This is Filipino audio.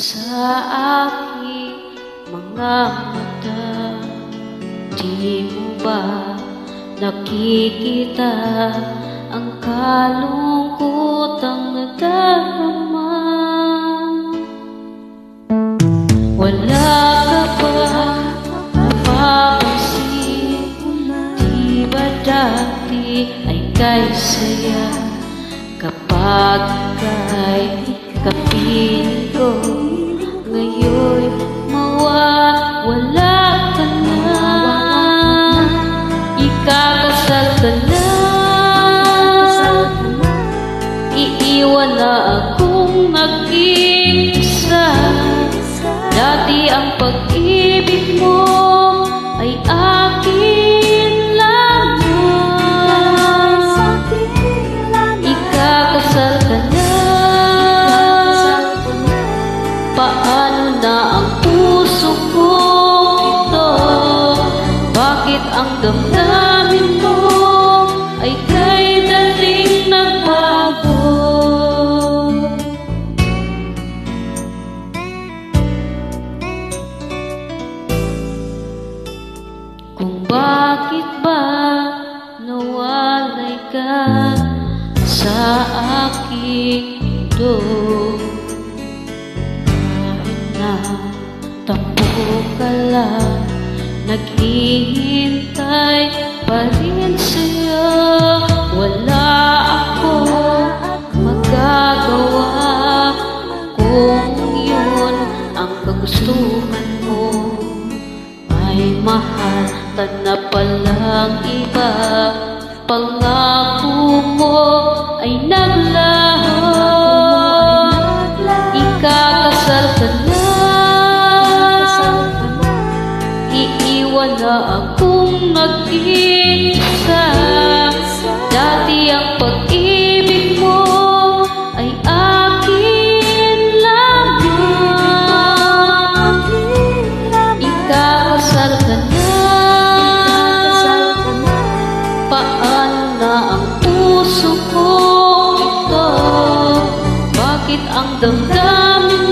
sa aking mga mata. Di mo ba nakikita ang kalungkotang nadarama? Wala ka ba napapansin? Di ba dati ay kay saya kapag kay kapiling ko? Ngayon mawawala ka na, ikakasal ka na, iiwan na akong mag-isa. Dati ang pag-ibig mo ay akin lamang, ikakasal ka na. Paano na ang puso ko ito? Bakit ang damdamin mo ay kay daling nagbago? Kung bakit ba nawalay ka sa aking mundo? Tampo ka lang, naghihintay pa rin sa'yo. Wala akong magagawa kung yun ang kagustuhan mo. Ay mahal ka na palang iba, pangako mo ay naglaho. Ikakasal ka na, iiwan na akong mag-isa. Dati ang pag-ibig mo ay akin lamang, ikakasal ka na. Paano na ang puso ko ito? Bakit ang damdamin